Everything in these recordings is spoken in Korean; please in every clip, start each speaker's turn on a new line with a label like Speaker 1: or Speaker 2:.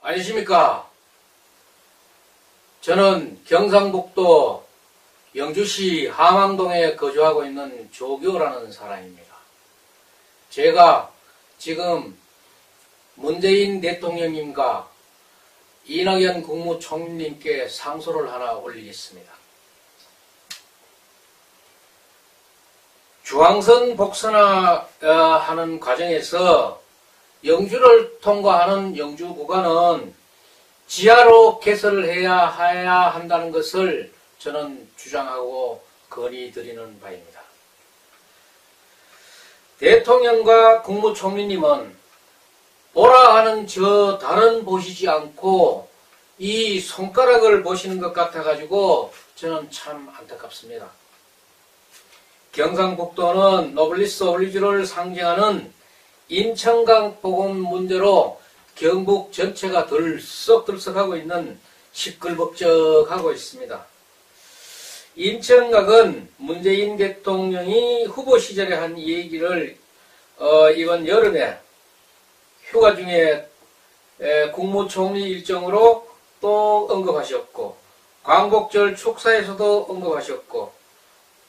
Speaker 1: 안녕하십니까. 저는 경상북도 영주시 함암동에 거주하고 있는 조교라는 사람입니다. 제가 지금 문재인 대통령님과 이낙연 국무총리님께 상소를 하나 올리겠습니다. 중앙선 복선화하는 과정에서 영주를 통과하는 영주 구간은 지하로 개설을 해야 한다는 것을 저는 주장하고 건의드리는 바입니다. 대통령과 국무총리님은 보라 하는 저 달은 보시지 않고 이 손가락을 보시는 것 같아가지고 저는 참 안타깝습니다. 경상북도는 노블리스 오리지를 상징하는 인천강 복원 문제로 경북 전체가 들썩들썩하고 있는 시끌벅적하고 있습니다. 인천강은 문재인 대통령이 후보 시절에 한 얘기를 이번 여름에 휴가 중에 국무총리 일정으로 또 언급하셨고 광복절 축사에서도 언급하셨고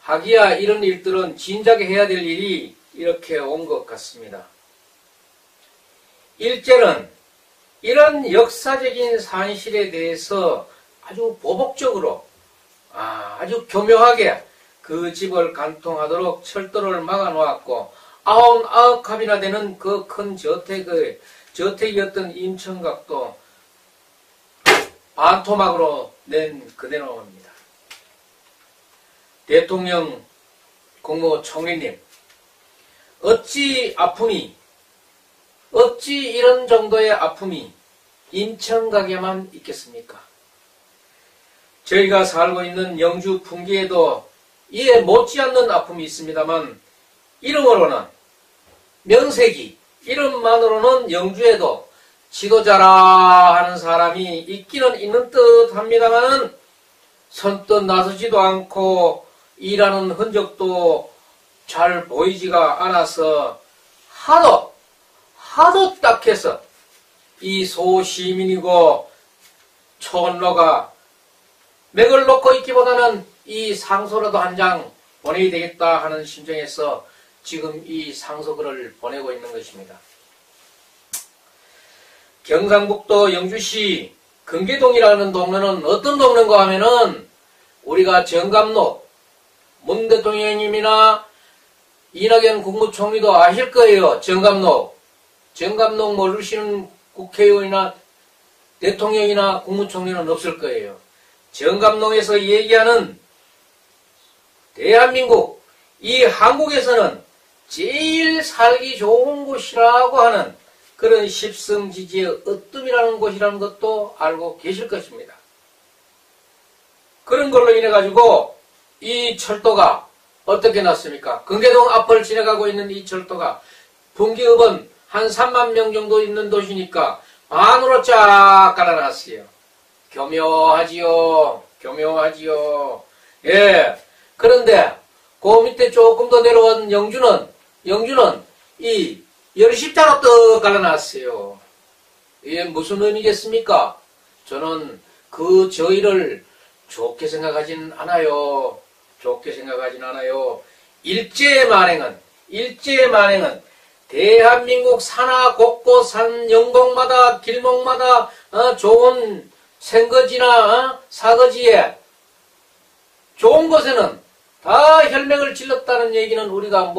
Speaker 1: 하기야 이런 일들은 진작에 해야 될 일이 이렇게 온 것 같습니다. 일제는 이런 역사적인 사실에 대해서 아주 보복적으로 아주 교묘하게 그 집을 관통하도록 철도를 막아놓았고 99칸이나 되는 그 큰 저택이었던 인천각도 반토막으로 낸 그대로입니다. 대통령, 국무총리님, 어찌 이런 정도의 아픔이 인천각에만 있겠습니까? 저희가 살고 있는 영주 풍기에도 이에 못지않는 아픔이 있습니다만 이름으로는 명색이 이름만으로는 영주에도 지도자라 하는 사람이 있기는 있는 듯 합니다만 선뜻 나서지도 않고 일하는 흔적도 잘 보이지가 않아서 하도 딱해서 이 소시민이고 촌로가 맥을 놓고 있기보다는 이 상소라도 한 장 보내야 되겠다 하는 심정에서 지금 이 상소글을 보내고 있는 것입니다. 경상북도 영주시 금계동이라는 동네는 어떤 동네인가 하면은 우리가 정감록, 문 대통령님이나 이낙연 국무총리도 아실 거예요. 정감록 모르시는 국회의원이나 대통령이나 국무총리는 없을 거예요. 정감록에서 얘기하는 대한민국, 이 한국에서는 제일 살기 좋은 곳이라고 하는 그런 십성지지의 으뜸이라는 곳이라는 것도 알고 계실 것입니다. 그런 걸로 인해 가지고 이 철도가 어떻게 났습니까? 금계동 앞을 지나가고 있는 이 철도가 분기업은 한 3만 명 정도 있는 도시니까 반으로 쫙 갈아놨어요. 교묘하지요. 예. 그런데 그 밑에 조금 더 내려온 영주는 이 열십자로 떡 갈아놨어요. 이게 무슨 의미겠습니까? 저는 그 저희를 좋게 생각하진 않아요. 일제의 만행은 대한민국 산하 곳곳 산 영곡마다 길목마다 좋은 생거지나 사거지에 좋은 곳에는 다 혈맹을 질렀다는 얘기는 우리가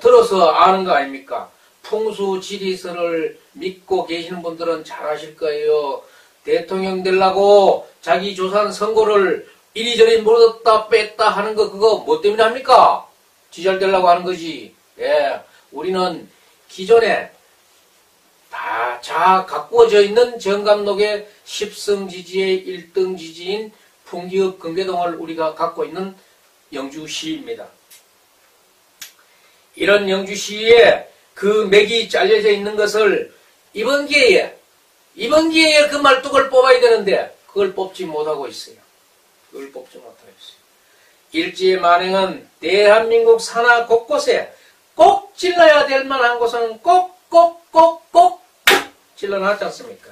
Speaker 1: 들어서 아는 거 아닙니까? 풍수지리설을 믿고 계시는 분들은 잘 아실 거예요. 대통령 되려고 자기 조상 선고를 이리저리 물었다 뺐다 하는 거 그거 뭐 때문에 합니까? 지잘 되려고 하는 거지. 예, 우리는 기존에 다 가꾸어져 있는 정감록의 십성지지의 1등 지지인 풍기읍 금계동을 우리가 갖고 있는 영주시입니다. 이런 영주시에 그 맥이 잘려져 있는 것을 이번 기회에 그 말뚝을 뽑아야 되는데 그걸 뽑지 못하고 있어요. 일제의 만행은 대한민국 산하 곳곳에 꼭 찔러야 될 만한 곳은 꼭 찔러놨지 않습니까?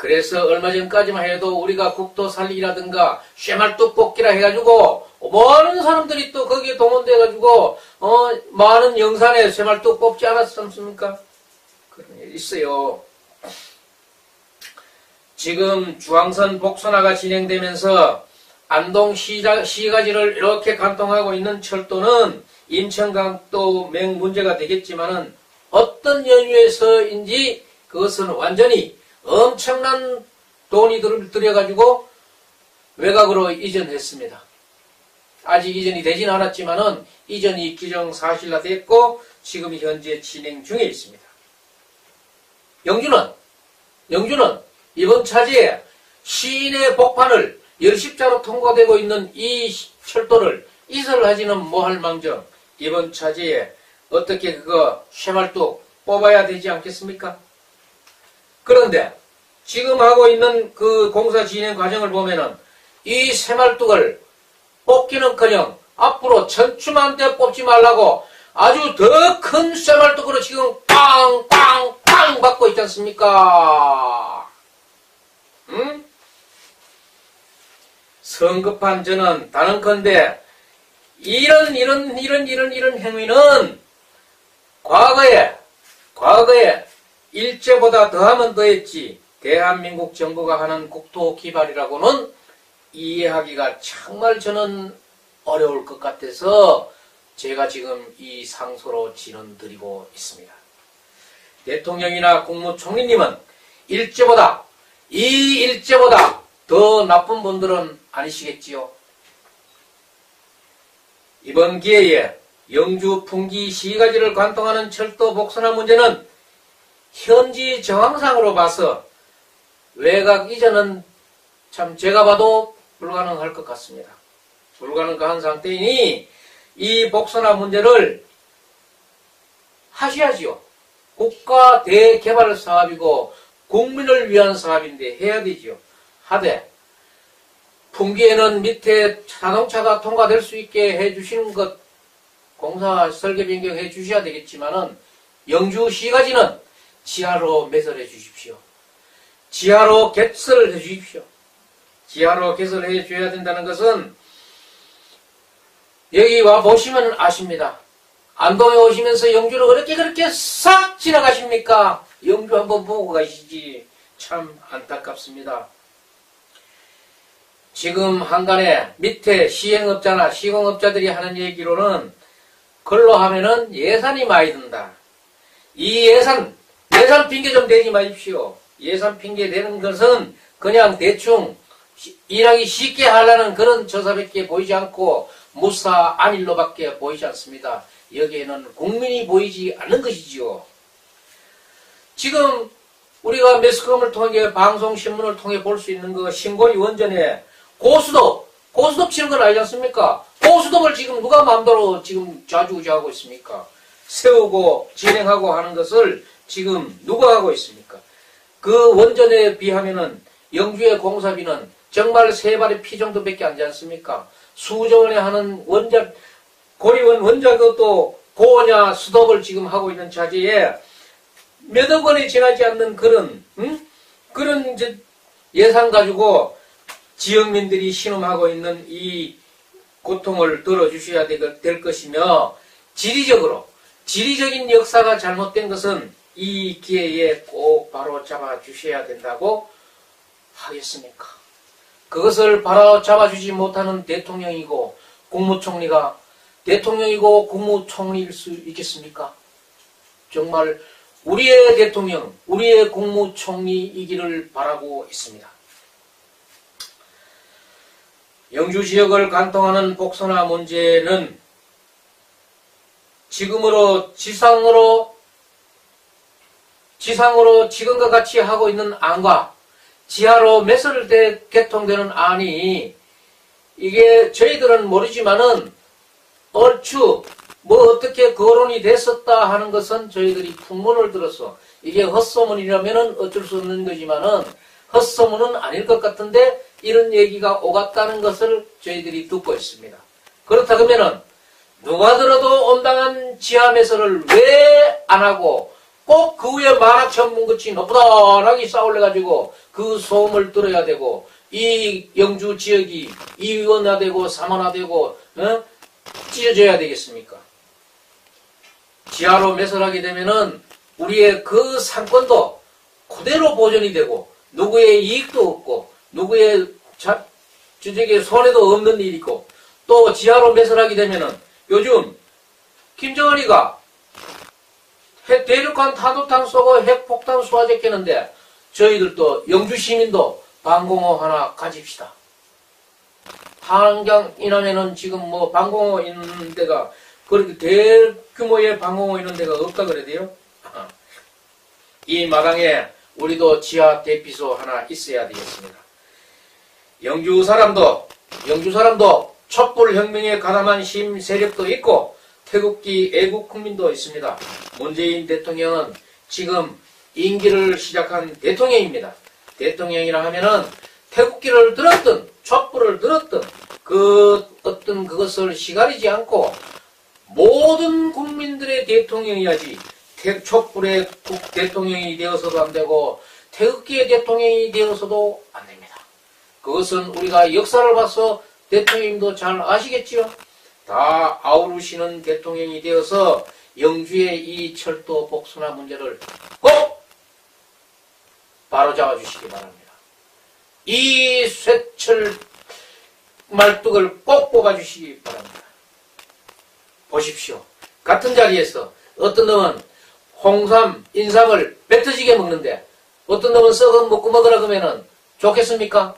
Speaker 1: 그래서 얼마 전까지만 해도 우리가 국토살리기라든가 쇠말뚝 뽑기라 해가지고 많은 사람들이 또 거기에 동원돼가지고 많은 영산에 쇠말뚝 뽑지 않았습니까? 그런 일 있어요. 지금 중앙선 복선화가 진행되면서 안동 시가지를 이렇게 관통하고 있는 철도는 인천강도 맹 문제가 되겠지만은 어떤 연유에서인지 그것은 완전히 엄청난 돈이 들여가지고 외곽으로 이전했습니다. 아직 이전이 되진 않았지만은 이전이 기정사실화됐고 지금 현재 진행 중에 있습니다. 영주는 이번 차제에 시내 복판을 열십자로 통과되고 있는 이 철도를 이설하지는 뭐할 망정 이번 차제에 어떻게 그거 쇠말뚝 뽑아야 되지 않겠습니까? 그런데 지금 하고 있는 그 공사 진행 과정을 보면은 이 쇠말뚝을 뽑기는커녕 앞으로 천추만대 뽑지 말라고 아주 더 큰 쇠말뚝으로 지금 빵빵빵 받고 있지 않습니까? 응? 성급한 저는 단언컨대 이런 행위는 과거에 일제보다 더하면 더했지 대한민국 정부가 하는 국토 기발이라고는 이해하기가 정말 저는 어려울 것 같아서 제가 지금 이 상소로 진언드리고 있습니다. 대통령이나 국무총리님은 일제보다 더 나쁜 분들은 아니시겠지요. 이번 기회에 영주 풍기 시가지를 관통하는 철도 복선화 문제는 현지 정황상으로 봐서 외곽 이전은 참 제가 봐도 불가능할 것 같습니다. 불가능한 상태이니 이 복선화 문제를 하셔야지요. 국가 대개발 사업이고 국민을 위한 사업인데 해야 되지요. 하되 풍기에는 밑에 자동차가 통과될 수 있게 해주시는 것 공사 설계 변경해 주셔야 되겠지만은 영주시가지는 지하로 매설해 주십시오. 지하로 개설을 해 주십시오. 지하로 개설해 줘야 된다는 것은 여기 와 보시면 아십니다. 안동에 오시면서 영주를 그렇게 싹 지나가십니까? 영주 한번 보고 가시지. 참 안타깝습니다. 지금 한간에 밑에 시행업자나 시공업자들이 하는 얘기로는 걸로 하면은 예산이 많이 든다. 이 예산 핑계 좀 대지 마십시오. 예산 핑계 대는 것은 그냥 대충 일하기 쉽게 하려는 그런 저사밖에 보이지 않고 무사 안일로밖에 보이지 않습니다. 여기에는 국민이 보이지 않는 것이지요. 지금 우리가 매스컴을 통해 방송 신문을 통해 볼 수 있는 그 신고리 원전에 고수톱 치는 건 아니지 않습니까? 고수톱을 지금 누가 마음대로 지금 좌지우지하고 있습니까? 세우고 진행하고 하는 것을 지금 누가 하고 있습니까? 그 원전에 비하면은 영주의 공사비는 정말 세 발의 피 정도밖에 안 되지 않습니까? 수정원에 하는 고리원 원자 그것도 고냐 수톱을 지금 하고 있는 자재에 몇억 원이 지나지 않는 그런 이제 예산 가지고 지역민들이 신음하고 있는 이 고통을 들어주셔야 될 것이며 지리적인 역사가 잘못된 것은 이 기회에 꼭 바로 잡아주셔야 된다고 하겠습니까? 그것을 바로 잡아주지 못하는 대통령이고 국무총리가 대통령이고 국무총리일 수 있겠습니까? 정말 우리의 대통령, 우리의 국무총리이기를 바라고 있습니다. 영주 지역을 관통하는 복선화 문제는 지금으로 지상으로 지금과 같이 하고 있는 안과 지하로 매설돼 개통되는 안이 이게 저희들은 모르지만은 얼추 어떻게 거론이 됐었다 하는 것은 저희들이 풍문을 들어서 이게 헛소문이라면은 어쩔 수 없는 거지만은 헛소문은 아닐 것 같은데 이런 얘기가 오갔다는 것을 저희들이 듣고 있습니다. 그렇다 그러면은 누가 들어도 온당한 지하 매설을 왜 안 하고 꼭 그 위에 만화천문같이 너부단하게 쌓아올려가지고 그 소음을 들어야 되고 이 영주 지역이 2원화되고 3원화되고 찢어져야 되겠습니까? 지하로 매설하게 되면은 우리의 그 상권도 그대로 보존이 되고 누구의 이익도 없고 누구의 주적의 손해도 없는 일이고 또 지하로 매설하게 되면은 요즘 김정은이가 대륙간 탄도탄 쏘고 핵폭탄 쏘아제끼는데 저희들도 영주 시민도 방공호 하나 가집시다. 한강 이남에는 지금 뭐 방공호 있는 데가 그렇게 대규모의 방공호 있는 데가 없다 그래야 돼요. 이 마당에 우리도 지하 대피소 하나 있어야 되겠습니다. 영주 사람도 촛불혁명에 가담한 심 세력도 있고 태극기 애국 국민도 있습니다. 문재인 대통령은 지금 임기를 시작한 대통령입니다. 대통령이라 하면은 태극기를 들었든 촛불을 들었든 어떤 그것을 시가리지 않고 모든 국민들의 대통령이야지 촛불의 대통령이 되어서도 안 되고 태극기의 대통령이 되어서도 안 됩니다. 그것은 우리가 역사를 봐서 대통령님도 잘 아시겠지요? 다 아우르시는 대통령이 되어서 영주의 이 철도 복선화 문제를 꼭 바로잡아 주시기 바랍니다. 이 쇠철 말뚝을 꼭 뽑아주시기 바랍니다. 보십시오. 같은 자리에서 어떤 놈은 홍삼, 인삼을 뱉어지게 먹는데 어떤 놈은 썩은 먹고 먹으라 그러면은 좋겠습니까?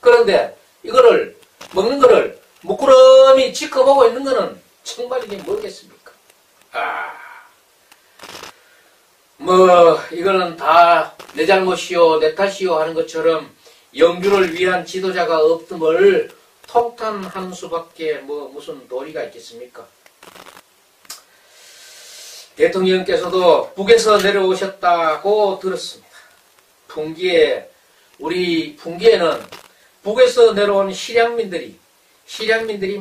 Speaker 1: 그런데 이거를 먹는 거를 무끄러미 지켜보고 있는 거는 정말 이게 뭐겠습니까? 이거는 다 내 잘못이요, 내 탓이요 하는 것처럼 영주를 위한 지도자가 없음을 통탄할 수밖에 무슨 도리가 있겠습니까? 대통령께서도 북에서 내려오셨다고 들었습니다. 우리 풍기에는 북에서 내려온 실향민들이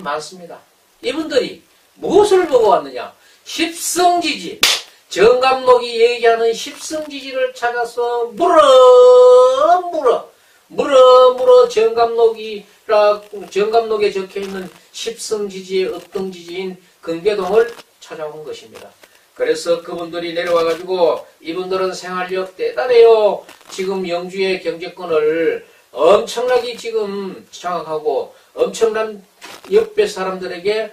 Speaker 1: 많습니다. 이분들이 무엇을 보고 왔느냐? 십성지지. 정감록이 얘기하는 십성지지를 찾아서 물어 정감록에 적혀있는 십성지지의 업등지지인 금계동을 찾아온 것입니다. 그래서 그분들이 내려와가지고 이분들은 생활력 대단해요. 지금 영주의 경제권을 엄청나게 지금 장악하고 엄청난 옆에 사람들에게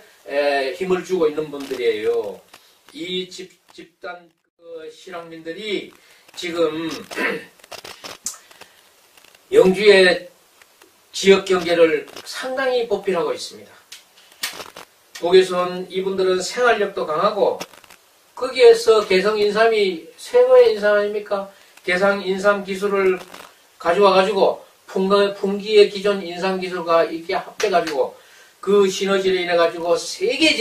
Speaker 1: 힘을 주고 있는 분들이에요. 이 집단 실향민들이 지금 영주의 지역 경제를 상당히 보필하고 있습니다. 북에서 온 이분들은 생활력도 강하고 거기에서 개성인삼이 최고의 인삼 아닙니까? 개성인삼 기술을 가져와가지고 풍기의 기존 인삼 기술과 이렇게 합해가지고 그 시너지를 인해가지고 세계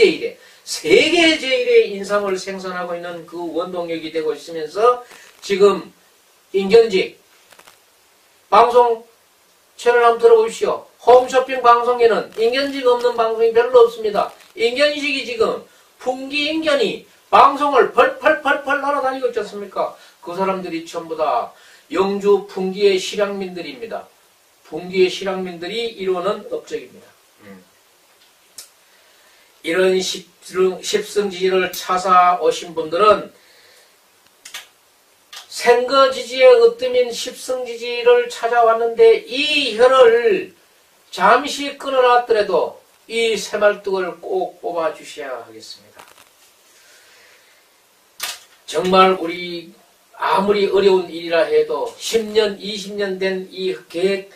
Speaker 1: 제일의 인삼을 생산하고 있는 그 원동력이 되고 있으면서 지금 인견직 방송 채널 한번 들어보십시오. 홈쇼핑 방송에는 인견직 없는 방송이 별로 없습니다. 인견식이 지금 풍기 인견이 방송을 펄펄펄펄 날아다니고 있지 않습니까? 그 사람들이 전부 다 영주 풍기의 실향민들입니다. 풍기의 실향민들이 이루는 업적입니다. 이런 십성지지를 찾아오신 분들은 생거지지의 으뜸인 십성지지를 찾아왔는데 이 혀를 잠시 끊어놨더라도 이 새말뚝을 꼭 뽑아주셔야 하겠습니다. 정말 우리 아무리 어려운 일이라 해도 10년, 20년 된 이 계획,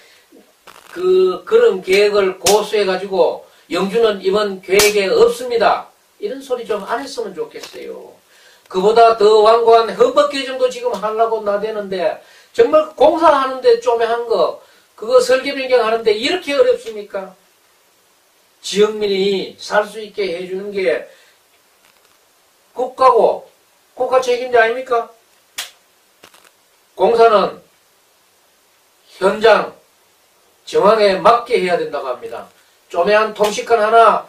Speaker 1: 그런 계획을 고수해가지고 영주는 이번 계획에 없습니다. 이런 소리 좀 안 했으면 좋겠어요. 그보다 더 완고한 헌법 개정도 지금 하려고 나대는데 정말 공사하는데 쪼매한 거 그거 설계 변경하는데 이렇게 어렵습니까? 지역민이 살 수 있게 해주는 게 국가고 국가 책임자 아닙니까? 공사는 현장 정황에 맞게 해야 된다고 합니다. 쪼매한 통시권 하나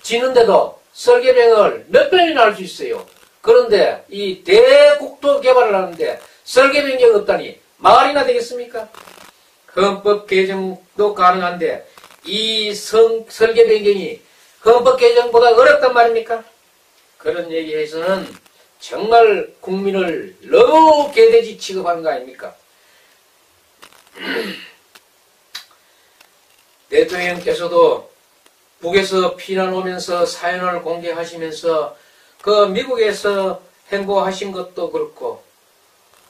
Speaker 1: 짓는데도 설계병을 몇 번이나 할 수 있어요. 그런데 이 대국토 개발을 하는데 설계 변경이 없다니 말이나 되겠습니까? 헌법 개정도 가능한데 이 설계 변경이 헌법 개정보다 어렵단 말입니까? 그런 얘기에서는 정말 국민을 너무 개돼지 취급하는 거 아닙니까? 대통령께서도 북에서 피난 오면서 사연을 공개하시면서 그 미국에서 행보하신 것도 그렇고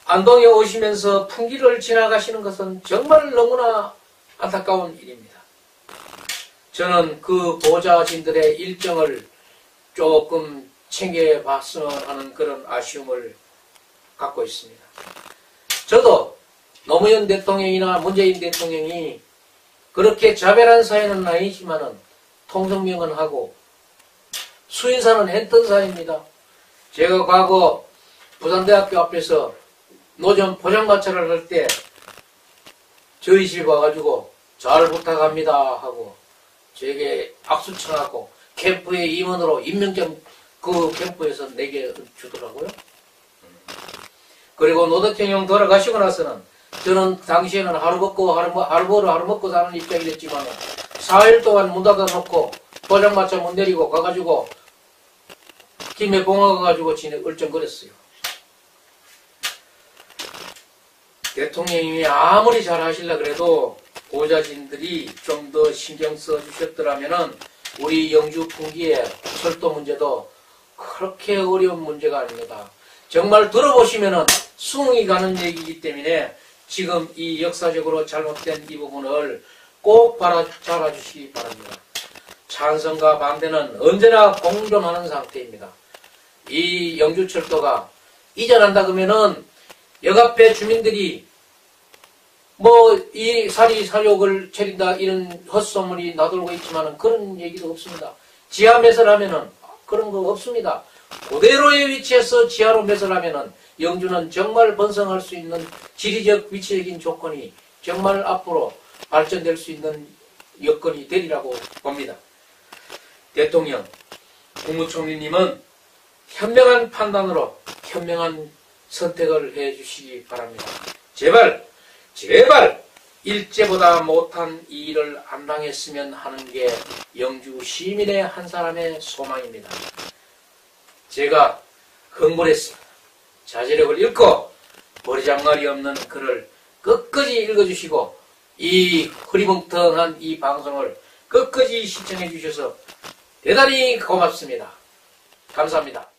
Speaker 1: 안동에 오시면서 풍기를 지나가시는 것은 정말 너무나 안타까운 일입니다. 저는 그 보좌진들의 일정을 조금 챙겨봤으면 하는 그런 아쉬움을 갖고 있습니다. 저도 노무현 대통령이나 문재인 대통령이 그렇게 자별한 사회는 아니지만은 통성명은 하고 수인사는 했던 사회입니다. 제가 과거 부산대학교 앞에서 노점 포장마차를 할 때 저희 집 와가지고 잘 부탁합니다 하고 제게 악수 쳐갖고 캠프의 임원으로 임명장 그 캠프에서 내게 주더라고요. 그리고 노 대통령 돌아가시고 나서는 저는 당시에는 하루 먹고 사는 입장이 됐지만 4일 동안 문 닫아놓고 포장마차 문 내리고 가가지고 김해 봉화 가가지고 얼쩡거렸어요. 대통령이 아무리 잘 하시려 그래도 보좌진들이 좀 더 신경 써주셨더라면은 우리 영주 풍기의 철도 문제도 그렇게 어려운 문제가 아닙니다. 정말 들어보시면은 수긍이 가는 얘기이기 때문에 지금 이 역사적으로 잘못된 이 부분을 꼭 잡아주시기 바랍니다. 찬성과 반대는 언제나 공존하는 상태입니다. 이 영주철도가 이전한다 그러면은 역앞에 주민들이 이 사리사욕을 차린다 이런 헛소문이 나돌고 있지만은 그런 얘기도 없습니다. 지하 매설하면은 그런 거 없습니다. 그대로의 위치에서 지하로 매설하면은 영주는 정말 번성할 수 있는 지리적 위치적인 조건이 정말 앞으로 발전될 수 있는 여건이 되리라고 봅니다. 대통령, 국무총리님은 현명한 판단으로 현명한 선택을 해주시기 바랍니다. 제발 일제보다 못한 이 일을 안 당했으면 하는 게 영주 시민의 한 사람의 소망입니다. 제가 흥분했습니다. 자제력을 잃고 머리장말이 없는 글을 끝까지 읽어주시고 이 흐리멍텅한 이 방송을 끝까지 시청해 주셔서 대단히 고맙습니다. 감사합니다.